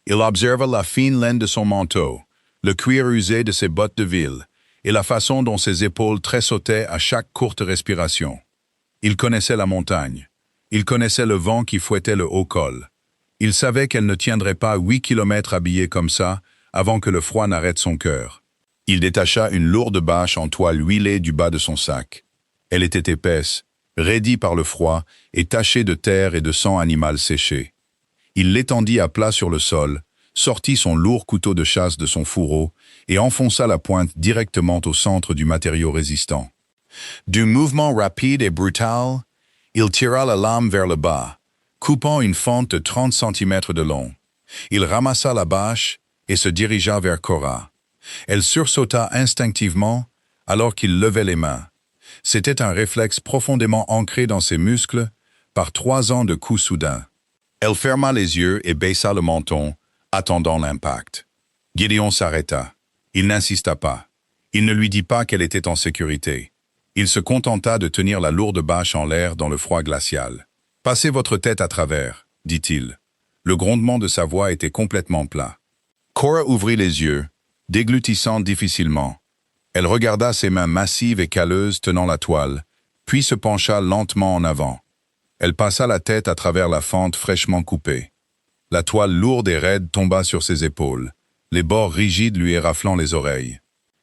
Il observa la fine laine de son manteau, le cuir usé de ses bottes de ville, et la façon dont ses épaules tressautaient à chaque courte respiration. Il connaissait la montagne. Il connaissait le vent qui fouettait le haut col. Il savait qu'elle ne tiendrait pas 8 kilomètres habillée comme ça avant que le froid n'arrête son cœur. Il détacha une lourde bâche en toile huilée du bas de son sac. Elle était épaisse, raidie par le froid et tachée de terre et de sang animal séché. Il l'étendit à plat sur le sol, sortit son lourd couteau de chasse de son fourreau et enfonça la pointe directement au centre du matériau résistant. D'un mouvement rapide et brutal, il tira la lame vers le bas, coupant une fente de 30 centimètres de long. Il ramassa la bâche et se dirigea vers Cora. Elle sursauta instinctivement alors qu'il levait les mains. C'était un réflexe profondément ancré dans ses muscles par 3 ans de coups soudains. Elle ferma les yeux et baissa le menton, attendant l'impact. Gideon s'arrêta. Il n'insista pas. Il ne lui dit pas qu'elle était en sécurité. Il se contenta de tenir la lourde bâche en l'air dans le froid glacial. « Passez votre tête à travers, » dit-il. Le grondement de sa voix était complètement plat. Cora ouvrit les yeux, déglutissant difficilement. Elle regarda ses mains massives et calleuses tenant la toile, puis se pencha lentement en avant. Elle passa la tête à travers la fente fraîchement coupée. La toile lourde et raide tomba sur ses épaules, les bords rigides lui éraflant les oreilles.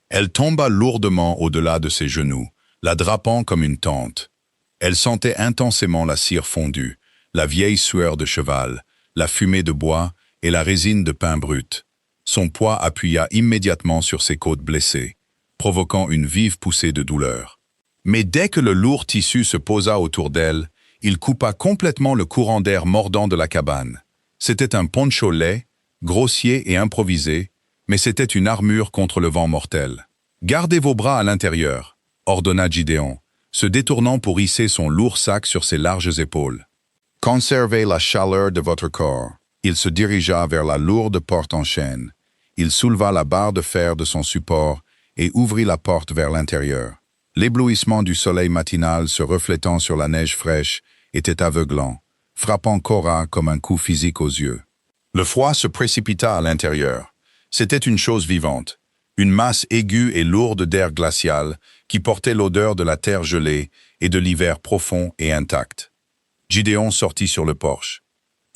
Elle tomba lourdement au-delà de ses genoux, la drapant comme une tente. Elle sentait intensément la cire fondue, la vieille sueur de cheval, la fumée de bois et la résine de pin brut. Son poids appuya immédiatement sur ses côtes blessées, provoquant une vive poussée de douleur. Mais dès que le lourd tissu se posa autour d'elle, il coupa complètement le courant d'air mordant de la cabane. C'était un poncho laid, grossier et improvisé, mais c'était une armure contre le vent mortel. « Gardez vos bras à l'intérieur », ordonna Gideon, se détournant pour hisser son lourd sac sur ses larges épaules. « Conservez la chaleur de votre corps. » Il se dirigea vers la lourde porte en chêne. Il souleva la barre de fer de son support et ouvrit la porte vers l'intérieur. L'éblouissement du soleil matinal se reflétant sur la neige fraîche était aveuglant, frappant Cora comme un coup physique aux yeux. Le froid se précipita à l'intérieur. C'était une chose vivante, une masse aiguë et lourde d'air glacial qui portait l'odeur de la terre gelée et de l'hiver profond et intact. Gideon sortit sur le porche.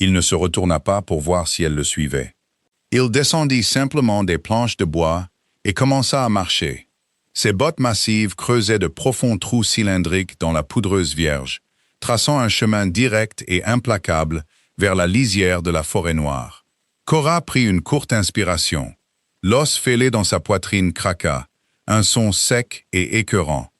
Il ne se retourna pas pour voir si elle le suivait. Il descendit simplement des planches de bois et commença à marcher. Ses bottes massives creusaient de profonds trous cylindriques dans la poudreuse vierge, traçant un chemin direct et implacable vers la lisière de la forêt noire. Cora prit une courte inspiration. L'os fêlé dans sa poitrine craqua, un son sec et écœurant.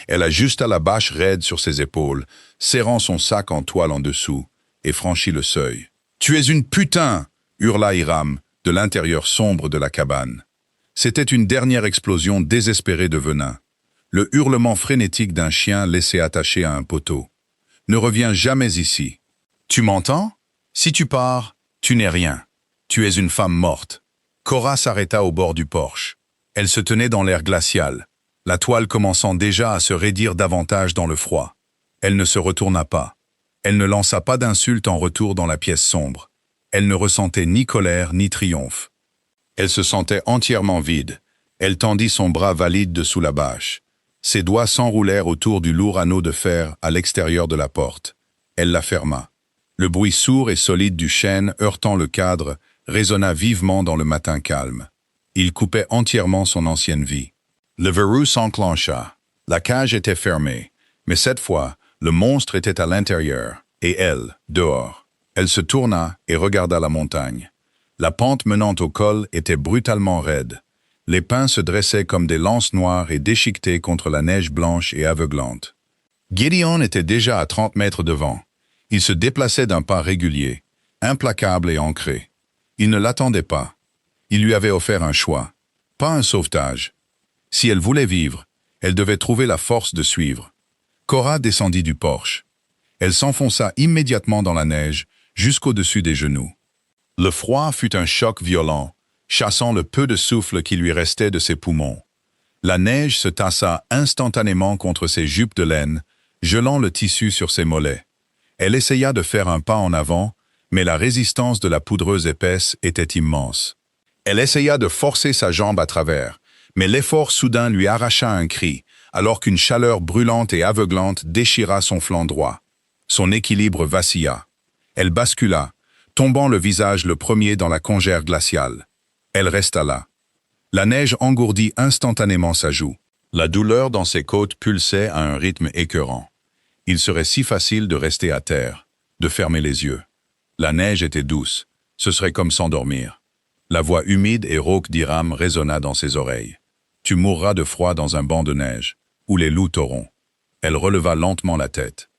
Elle ajusta la bâche raide sur ses épaules, serrant son sac en toile en dessous, et franchit le seuil. « Tu es une putain !» hurla Hiram, de l'intérieur sombre de la cabane. C'était une dernière explosion désespérée de venin. Le hurlement frénétique d'un chien laissé attaché à un poteau. « Ne reviens jamais ici. Tu m'entends? Si tu pars, tu n'es rien. Tu es une femme morte. » Cora s'arrêta au bord du porche. Elle se tenait dans l'air glacial, la toile commençant déjà à se raidir davantage dans le froid. Elle ne se retourna pas. Elle ne lança pas d'insulte en retour dans la pièce sombre. Elle ne ressentait ni colère ni triomphe. Elle se sentait entièrement vide. Elle tendit son bras valide dessous la bâche. Ses doigts s'enroulèrent autour du lourd anneau de fer à l'extérieur de la porte. Elle la ferma. Le bruit sourd et solide du chêne heurtant le cadre résonna vivement dans le matin calme. Il coupait entièrement son ancienne vie. Le verrou s'enclencha. La cage était fermée, mais cette fois, le monstre était à l'intérieur, et elle, dehors. Elle se tourna et regarda la montagne. La pente menant au col était brutalement raide. Les pins se dressaient comme des lances noires et déchiquetées contre la neige blanche et aveuglante. Gideon était déjà à 30 mètres devant. Il se déplaçait d'un pas régulier, implacable et ancré. Il ne l'attendait pas. Il lui avait offert un choix, pas un sauvetage. Si elle voulait vivre, elle devait trouver la force de suivre. Cora descendit du porche. Elle s'enfonça immédiatement dans la neige, jusqu'au-dessus des genoux. Le froid fut un choc violent, chassant le peu de souffle qui lui restait de ses poumons. La neige se tassa instantanément contre ses jupes de laine, gelant le tissu sur ses mollets. Elle essaya de faire un pas en avant, mais la résistance de la poudreuse épaisse était immense. Elle essaya de forcer sa jambe à travers, mais l'effort soudain lui arracha un cri, alors qu'une chaleur brûlante et aveuglante déchira son flanc droit. Son équilibre vacilla. Elle bascula, tombant le visage le premier dans la congère glaciale. Elle resta là. La neige engourdit instantanément sa joue. La douleur dans ses côtes pulsait à un rythme écœurant. Il serait si facile de rester à terre, de fermer les yeux. La neige était douce, ce serait comme s'endormir. La voix humide et rauque d'Hiram résonna dans ses oreilles. « Tu mourras de froid dans un banc de neige, où les loups t'auront. » Elle releva lentement la tête.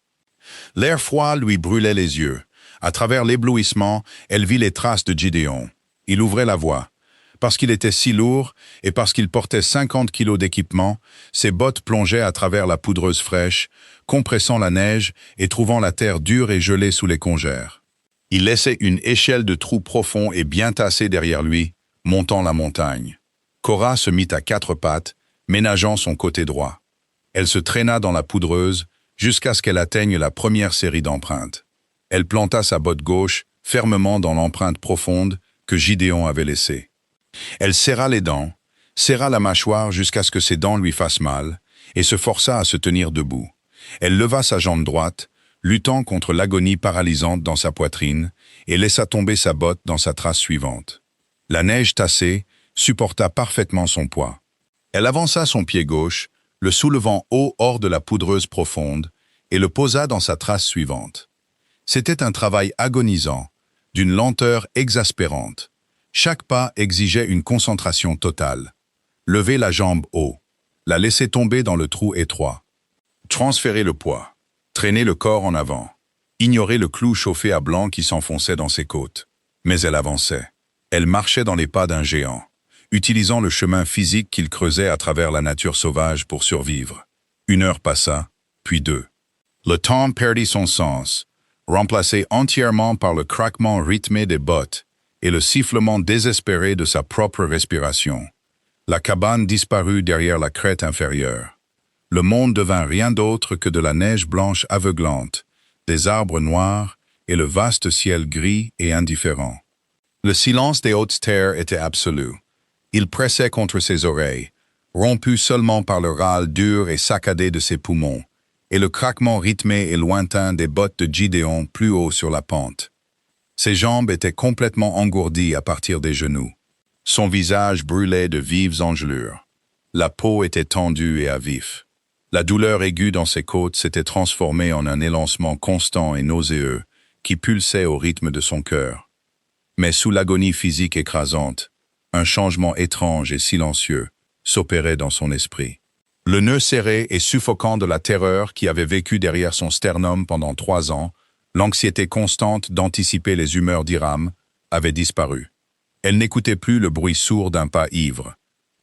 L'air froid lui brûlait les yeux. À travers l'éblouissement, elle vit les traces de Gideon. Il ouvrait la voie. Parce qu'il était si lourd et parce qu'il portait 50 kilos d'équipement, ses bottes plongeaient à travers la poudreuse fraîche, compressant la neige et trouvant la terre dure et gelée sous les congères. Il laissait une échelle de trous profonds et bien tassés derrière lui, montant la montagne. Cora se mit à 4 pattes, ménageant son côté droit. Elle se traîna dans la poudreuse jusqu'à ce qu'elle atteigne la première série d'empreintes. Elle planta sa botte gauche fermement dans l'empreinte profonde que Gideon avait laissée. Elle serra les dents, serra la mâchoire jusqu'à ce que ses dents lui fassent mal, et se força à se tenir debout. Elle leva sa jambe droite, luttant contre l'agonie paralysante dans sa poitrine, et laissa tomber sa botte dans sa trace suivante. La neige tassée supporta parfaitement son poids. Elle avança son pied gauche, le soulevant haut hors de la poudreuse profonde, et le posa dans sa trace suivante. C'était un travail agonisant, d'une lenteur exaspérante. Chaque pas exigeait une concentration totale. Lever la jambe haut, la laisser tomber dans le trou étroit. Transférer le poids, traîner le corps en avant, ignorer le clou chauffé à blanc qui s'enfonçait dans ses côtes. Mais elle avançait. Elle marchait dans les pas d'un géant, utilisant le chemin physique qu'il creusait à travers la nature sauvage pour survivre. 1 heure passa, puis 2. Le temps perdit son sens, remplacé entièrement par le craquement rythmé des bottes et le sifflement désespéré de sa propre respiration. La cabane disparut derrière la crête inférieure. Le monde devint rien d'autre que de la neige blanche aveuglante, les arbres noirs et le vaste ciel gris et indifférent. Le silence des hautes terres était absolu. Il pressait contre ses oreilles, rompu seulement par le râle dur et saccadé de ses poumons, et le craquement rythmé et lointain des bottes de Gideon plus haut sur la pente. Ses jambes étaient complètement engourdies à partir des genoux. Son visage brûlait de vives engelures. La peau était tendue et à vif. La douleur aiguë dans ses côtes s'était transformée en un élancement constant et nauséeux qui pulsait au rythme de son cœur. Mais sous l'agonie physique écrasante, un changement étrange et silencieux s'opérait dans son esprit. Le nœud serré et suffocant de la terreur qui avait vécu derrière son sternum pendant 3 ans, l'anxiété constante d'anticiper les humeurs d'Hiram, avait disparu. Elle n'écoutait plus le bruit sourd d'un pas ivre.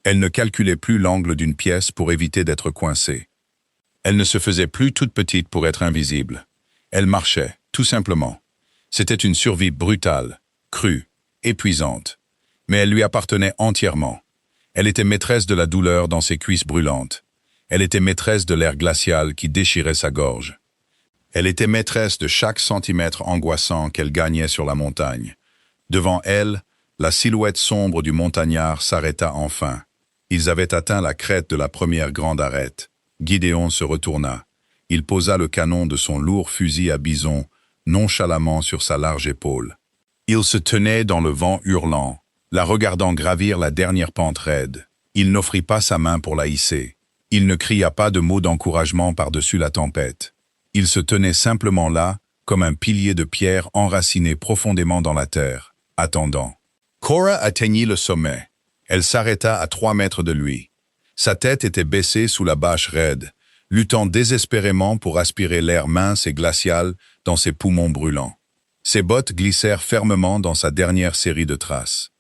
Elle ne calculait plus l'angle d'une pièce pour éviter d'être coincée. Elle ne se faisait plus toute petite pour être invisible. Elle marchait, tout simplement. C'était une survie brutale, crue, épuisante. Mais elle lui appartenait entièrement. Elle était maîtresse de la douleur dans ses cuisses brûlantes. Elle était maîtresse de l'air glacial qui déchirait sa gorge. Elle était maîtresse de chaque centimètre angoissant qu'elle gagnait sur la montagne. Devant elle, la silhouette sombre du montagnard s'arrêta enfin. Ils avaient atteint la crête de la première grande arête. Gideon se retourna. Il posa le canon de son lourd fusil à bison nonchalamment sur sa large épaule. Il se tenait dans le vent hurlant, la regardant gravir la dernière pente raide. Il n'offrit pas sa main pour la hisser. Il ne cria pas de mots d'encouragement par-dessus la tempête. Il se tenait simplement là, comme un pilier de pierre enraciné profondément dans la terre, attendant. Korah atteignit le sommet. Elle s'arrêta à 3 mètres de lui. Sa tête était baissée sous la bâche raide, luttant désespérément pour aspirer l'air mince et glacial dans ses poumons brûlants. Ses bottes glissèrent fermement dans sa dernière série de traces.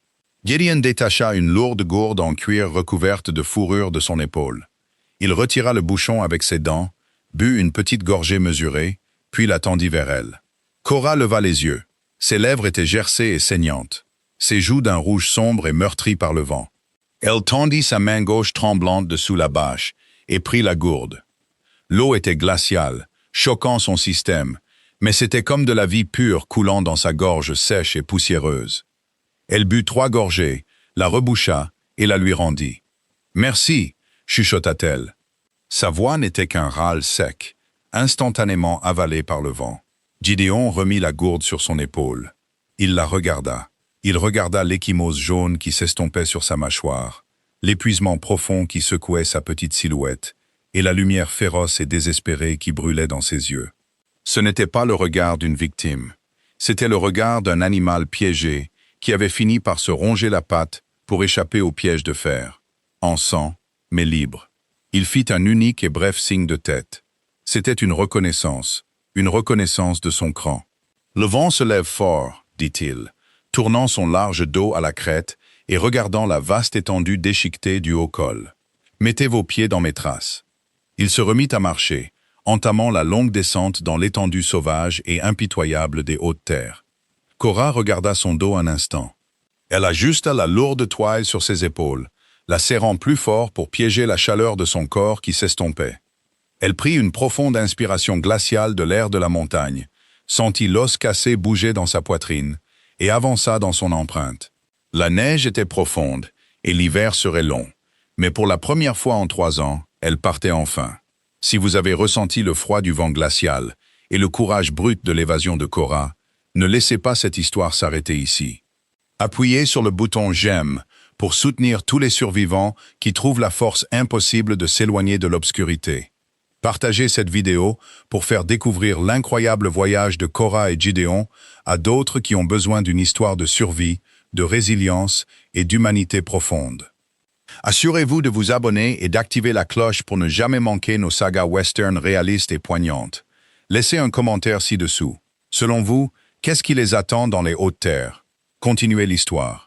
Gideon détacha une lourde gourde en cuir recouverte de fourrure de son épaule. Il retira le bouchon avec ses dents, but une petite gorgée mesurée, puis la tendit vers elle. Korah leva les yeux. Ses lèvres étaient gercées et saignantes, ses joues d'un rouge sombre et meurtri par le vent. Elle tendit sa main gauche tremblante dessous la bâche et prit la gourde. L'eau était glaciale, choquant son système, mais c'était comme de la vie pure coulant dans sa gorge sèche et poussiéreuse. Elle but 3 gorgées, la reboucha et la lui rendit. « Merci » chuchota-t-elle. Sa voix n'était qu'un râle sec, instantanément avalé par le vent. Gideon remit la gourde sur son épaule. Il la regarda. Il regarda l'ecchymose jaune qui s'estompait sur sa mâchoire, l'épuisement profond qui secouait sa petite silhouette, et la lumière féroce et désespérée qui brûlait dans ses yeux. Ce n'était pas le regard d'une victime. C'était le regard d'un animal piégé qui avait fini par se ronger la patte pour échapper au piège de fer. En sang, mais libre. Il fit un unique et bref signe de tête. C'était une reconnaissance de son cran. « Le vent se lève fort, dit-il, tournant son large dos à la crête et regardant la vaste étendue déchiquetée du haut col. « Mettez vos pieds dans mes traces. » Il se remit à marcher, entamant la longue descente dans l'étendue sauvage et impitoyable des hautes terres. Korah regarda son dos un instant. Elle ajusta la lourde toile sur ses épaules, la serrant plus fort pour piéger la chaleur de son corps qui s'estompait. Elle prit une profonde inspiration glaciale de l'air de la montagne, sentit l'os cassé bouger dans sa poitrine, et avança dans son empreinte. La neige était profonde, et l'hiver serait long, mais pour la première fois en 3 ans, elle partait enfin. Si vous avez ressenti le froid du vent glacial et le courage brut de l'évasion de Korah, ne laissez pas cette histoire s'arrêter ici. Appuyez sur le bouton « J'aime » pour soutenir tous les survivants qui trouvent la force impossible de s'éloigner de l'obscurité. Partagez cette vidéo pour faire découvrir l'incroyable voyage de Korah et Gideon à d'autres qui ont besoin d'une histoire de survie, de résilience et d'humanité profonde. Assurez-vous de vous abonner et d'activer la cloche pour ne jamais manquer nos sagas western réalistes et poignantes. Laissez un commentaire ci-dessous. Selon vous, qu'est-ce qui les attend dans les hautes terres? Continuez l'histoire.